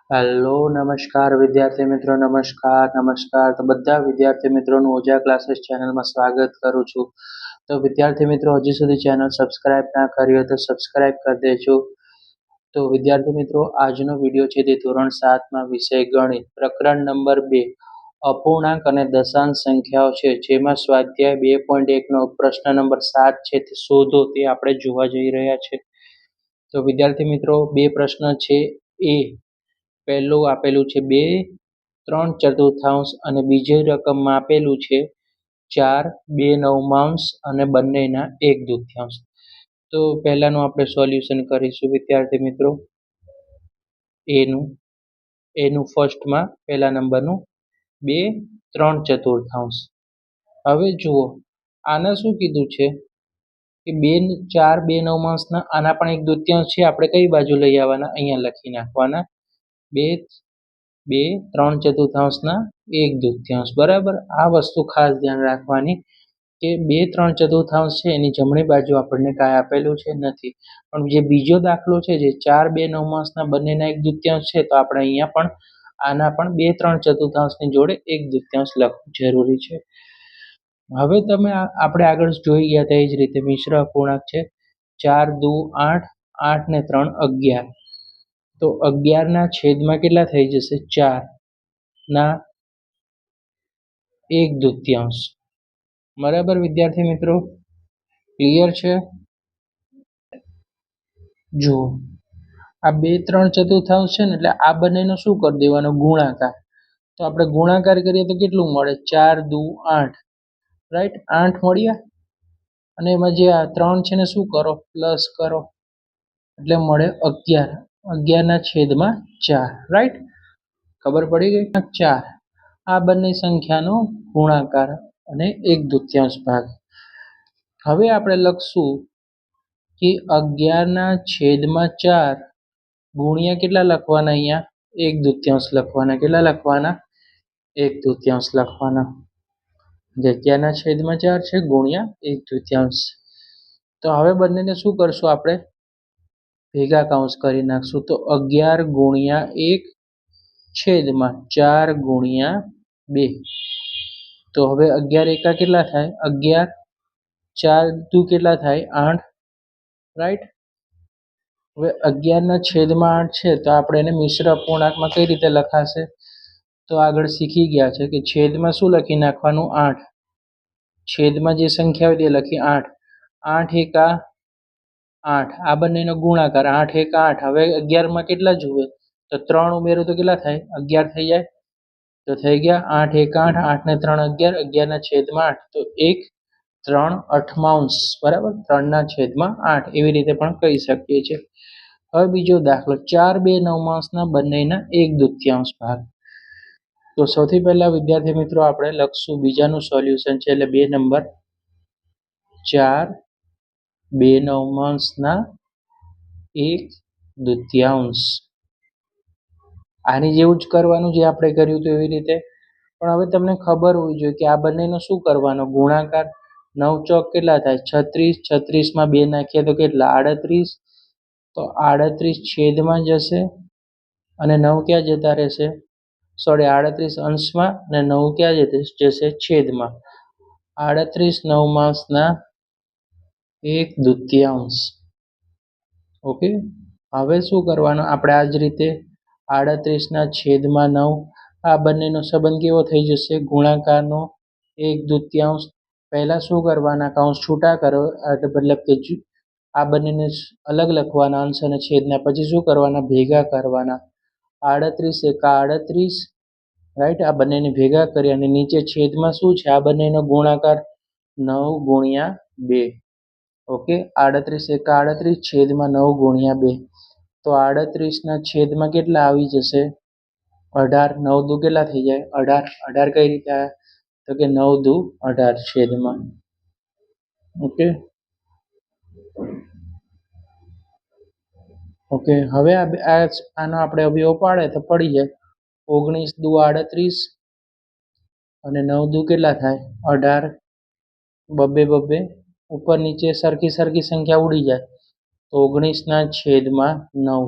Hello નમસ્કાર વિદ્યાર્થી મિત્રો નમસ્કાર તો બધા વિદ્યાર્થી મિત્રોનું ઓજા ક્લાસીસ ચેનલમાં સ્વાગત કરું છું. તો વિદ્યાર્થી મિત્રો હજી સુધી ચેનલ સબસ્ક્રાઇબ ના કરી હોય તો સબસ્ક્રાઇબ કરી દેજો. તો વિદ્યાર્થી મિત્રો આજનો વિડીયો છે તે ધોરણ 7માં વિષય ગણિત પ્રકરણ નંબર 2 અપૂર્ણાંક અને દશાંશ સંખ્યાઓ છે, જેમાં સ્વાધ્યાય 2.1 નો પ્રશ્ન નંબર 7 છે તે શોધો તે આપણે જોવા જઈ રહ્યા છે. તો વિદ્યાર્થી મિત્રો બે પ્રશ્ન છે. પહેલું આપેલું છે 2 3/4 અને બીજી રકમમાં આપેલું છે 4 2/9 અને બંનેના 1/2. તો પહેલાનું આપણે સોલ્યુશન કરીશું વિદ્યાર્થી મિત્રો. એનું ફર્સ્ટમાં પહેલા નંબરનું 2 3/4. હવે જુઓ આને શું કીધું છે કે 4 2/9 આના પણ 1/2 છે. આપણે કઈ બાજુ લઈ આવવાના, અહીંયા લખી નાખવાના 2 3/4 1/2. બરાબર. આ વસ્તુ ખાસ ધ્યાન રાખવાની કે 2 3/4 છે એની જમણી બાજુ આપણને કાંઈ આપેલું છે નથી. પણ જે બીજો દાખલો છે જે 4 2/9 બંનેના 1/2 છે, તો આપણે અહીંયા પણ આના પણ 2 3/4 ની જોડે 1/2 લખવું જરૂરી છે. હવે આપણે આગળ જોઈ ગયા તે જ રીતે મિશ્ર અપૂર્ણાંક છે 4 2 8 8 ને 3 11. તો 11 ના છેદમાં કેટલા થઈ જશે? 4 ના 1/2. બરાબર વિદ્યાર્થી મિત્રો, ક્લિયર છે? જુઓ આ 2 3/4 છે ને, એટલે આ બંનેનો શું કરી દેવાનો? ગુણાકાર. તો આપણે ગુણાકાર કરીએ તો કેટલું મળે? 4 2 8, રાઈટ? 8 મળ્યા અને એમાં જે આ 3 છે ને શું કરો? પ્લસ કરો એટલે મળે 11. 11 ના છેદમાં 4, રાઈટ? ખબર પડી ગઈ? 4 આ બંને સંખ્યાનો ગુણાકાર અને 1/2 ભાગ. હવે આપણે લખશું કે 11 ના છેદમાં 4 ગુણ્યા કેટલા લખવાના? અહીંયા 1/2 લખવાના. કેટલા લખવાના? 1/2 લખવાના. 11 ના છેદમાં 4 છે ગુણ્યા 1/2. તો હવે બંનેને શું કરશું? આપણે ભેગા કૌંસ કરી નાખશું. તો 11 ગુણ્યા 1 છેદમાં 4 ગુણ્યા 2. તો હવે 11 એકા કેટલા થાય? 11. 4 દુ કેટલા થાય? 8, રાઈટ? હવે 11 ના છેદમાં 8 છે, તો આપણે એને મિશ્ર અપૂર્ણાંકમાં કઈ રીતે લખાશે? તો આગળ શીખી ગયા છે કે છેદમાં શું લખી નાખવાનું? 8. છેદમાં જે સંખ્યા હોય તે લખી 8. 8 એકા 8, આ બંનેનો ગુણાકાર 8 એકા 8. હવે 11 માં કેટલા જુએ? તો 3 ઉમેરો તો કેટલા થાય? 11 થઈ જાય. તો થઈ ગયા 8 એકા 8, 8 ને 3 11, 11 ના છેદમાં 8. તો 1 3/8. બરાબર. 3 ના છેદમાં 8 એવી રીતે પણ કહી શકીએ છીએ. હવે બીજો દાખલો 4 2/9 બંનેના 1/2 ભાગ. તો સૌથી પહેલા વિદ્યાર્થી મિત્રો આપણે લખશું બીજાનું સોલ્યુશન છે, એટલે 2 નંબર 4 2/9 1/2. આની જેવું જ કરવાનું જે આપણે કર્યું હતું એવી રીતે. પણ હવે તમને ખબર હોવી જોઈએ કે આ બંનેનો શું કરવાનો? ગુણાકાર. 9 ચોક કેટલા થાય? 36. 36 માં 2 નાખીએ તો કેટલા? 38. તો 38 છેદમાં જશે અને 9 ક્યાં જતા રહેશે? 38 અંશમાં અને 9 ક્યાં જશે? છેદમાં. 38/9 1/2. ઓકે. હવે શું કરવાનું? આપણે આ જ રીતે 38 ના છેદમાં 9, આ બંનેનો સંબંધ કેવો થઈ જશે? ગુણાકારનો 1/2. પહેલા શું કરવાના? કૌંસ છૂટા કરો, મતલબ કે આ બંનેને અલગ લખવાના, અંશ અને છેદના. પછી શું કરવાના? ભેગા કરવાના. 38 એકા 38, રાઈટ? આ બંનેને ભેગા કરી અને નીચે છેદમાં શું છે? આ બંનેનો ગુણાકાર 9 ગુણ્યા 2. ઓકે. 38 એકા 38 છેદમાં 9 ગુણ્યા 2. તો 38 ના છેદમાં કેટલા આવી જશે? 18. 9 દુ કેટલા થઈ જાય? 18. 18 કઈ રીતે આવ્યા? તો કે 9 દુ 18 છેદમાં. ઓકે. ઓકે. હવે આનો આપણે અવયવ પાડે તો પડી જાય. 19 દુ 38 અને 9 દુ કેટલા થાય? 18. બબ્બે ઉપર નીચે સરખી સંખ્યા ઉડી જાય. તો 19 ના છેદમાં 9.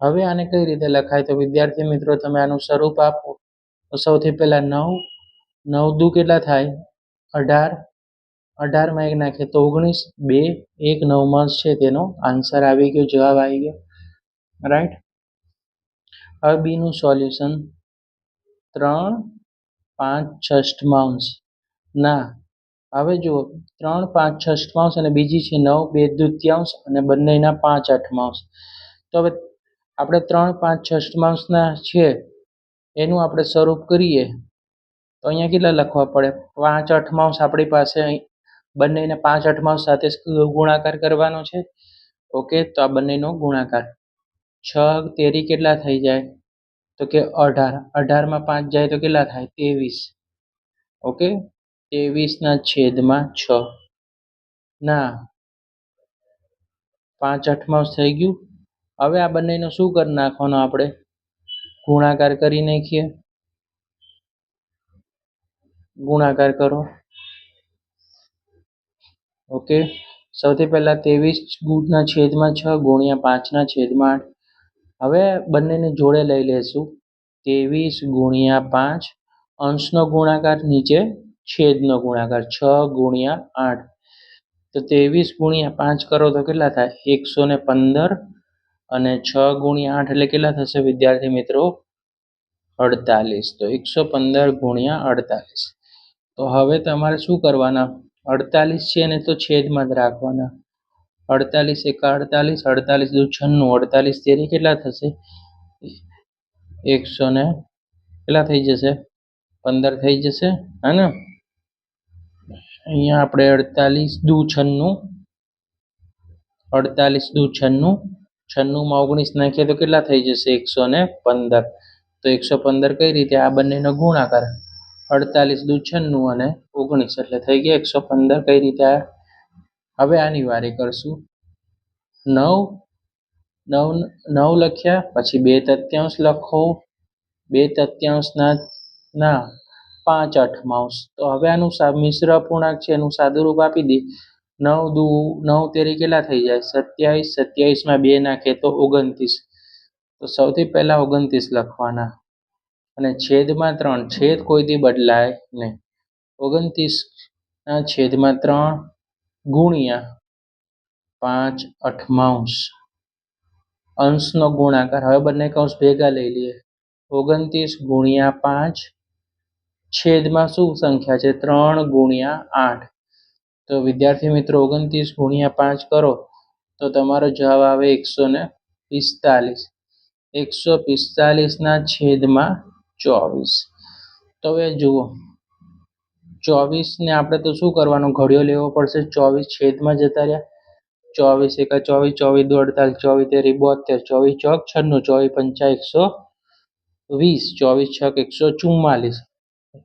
હવે આને કઈ રીતે લખાય? તો વિદ્યાર્થી મિત્રો તમે આનું સ્વરૂપ આપો. તો સૌથી પહેલા 9, 9 દુ કેટલા થાય? 18, 18 માં 1 નાખીએ તો 19, 2, 1 નવમાંશ છે તેનો આન્સર આવી ગયો, જવાબ આવી ગયો, રાઈટ. હવે બી નું સોલ્યુશન 3, 5 છઠ્ઠમાંશ. ના, હવે જુઓ 3, 5 છઠ્ઠમાંશ અને બીજી છે 9, 2 દૂત્યાંશ અને બંનેના 5 અઠમાંશ. તો હવે આપણે 3, 5 છઠ્ઠમાંશના છે એનું આપણે સ્વરૂપ કરીએ તો અહીંયા કેટલા લખવા પડે? 5 અઠમાંશ આપણી પાસે અહીં બંનેને 5 અઠમાંશ સાથે ગુણાકાર કરવાનો છે. ઓકે, તો આ બંનેનો ગુણાકાર 6 તેરી કેટલા થઈ જાય? તો કે 18, 18 માં 5 જાય તો કેટલા થાય? 23. ઓકે, 23 ના છેદમાં 6. ના, 5 અઠમાંશ થઈ ગયું. હવે આ બંનેનો શું કરી નાખવાનો? આપણે ગુણાકાર કરી નાખીએ. ગુણાકાર કરો. ઓકે, સૌથી પહેલા 23 ના છેદમાં 6 ગુણ્યા 5 ના છેદમાં 8. હવે બંનેને જોડે લઈ લેશું. 23 ગુણ્યા 5 અંશનો ગુણાકાર, નીચે છેદનો ગુણાકાર 6 ગુણ્યા 8. તો 23 ગુણ્યા 5 કરો તો કેટલા થાય? 115 અને 6 ગુણ્યા 8 એટલે કેટલા થશે વિદ્યાર્થી મિત્રો? 48. તો 115 ગુણ્યા 48. તો હવે તમારે શું કરવાના? 48 છે ને તો છેદમાં જ રાખવાના. 48 એકા 48, 48 દુ 96, 48 તેરી કેટલા થશે? 100 ને કેટલા થઈ જશે? 15 થઈ જશે, હે ને? અહીંયા આપણે 48 દુ 96, 48 દુ 96, 96 માં 19 નાખીએ તો કેટલા થઈ જશે? 115. તો 115 કઈ રીતે? આ બંનેનો ગુણાકાર 48 દુ 96 અને 19 એટલે થઈ ગયા 115. કઈ રીતે? હવે આની વારી કરશું. 9 લખ્યા, પછી 2 તૃતીયાંશ લખો, 2 તૃતીયાંશના 5 અઠમાંશ. તો હવે આનું મિશ્ર અપૂર્ણાંક છે એનું સાદુરૂપ આપી દઈએ. 9 દુ 9 તેરી કેટલા થઈ જાય? 27, 27 માં 2 નાખે તો 29. તો સૌથી પહેલા 29 લખવાના અને છેદમાં 3. છેદ કોઈથી બદલાય નહીં. 29 ના છેદમાં 3 ગુણ્યા 5 અઠમાંશ. અંશનો ગુણાકાર, હવે બંને કૌંસ ભેગા લઈ લઈએ. 29 ગુણ્યા 5 છેદમાં શું સંખ્યા છે? 3 ગુણ્યા 8. તો વિદ્યાર્થી મિત્રો 29 ગુણ્યા 5 કરો તો તમારો જવાબ આવે 145. 145 ના છેદમાં 24. તો હવે જુઓ 24 ને આપણે તો શું કરવાનું? ઘડિયો લેવો પડશે. 24 છેદમાં જતા રહ્યા. 24 એકા 24, 24 દુ 48, 24 તેરી 72, 24 ચોક 96, 24 પંચા 120, 24 છક 144.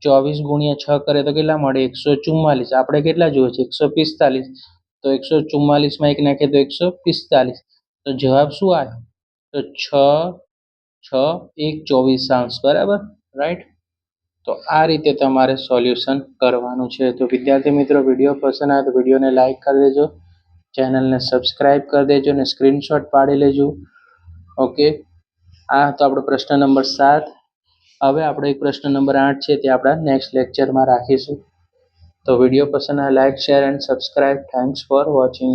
24 ગુણ્યા 6 કરે તો કેટલા મળે? 144. આપણે કેટલા જોઈએ છે? 145. તો 144 માં 1 નાખીએ તો 145. તો જવાબ શું આવ્યો? તો 6, 6, 1, 24 બરાબર, રાઈટ. તો આ રીતે તમારે સોલ્યુશન કરવાનું છે. તો વિદ્યાર્થી મિત્રો વિડીયો પસંદ આવે તો વિડીયોને લાઈક કરી દેજો, ચેનલને સબસ્ક્રાઈબ કરી દેજો અને સ્ક્રીનશોટ પાડી લેજો. ઓકે, આ તો આપણો પ્રશ્ન નંબર 7. હવે આપણે એક પ્રશ્ન નંબર 8 છે તે આપણા નેક્સ્ટ લેક્ચરમાં રાખીશું. તો વિડીયો પસંદ આવે like, share and subscribe. Thanks for watching.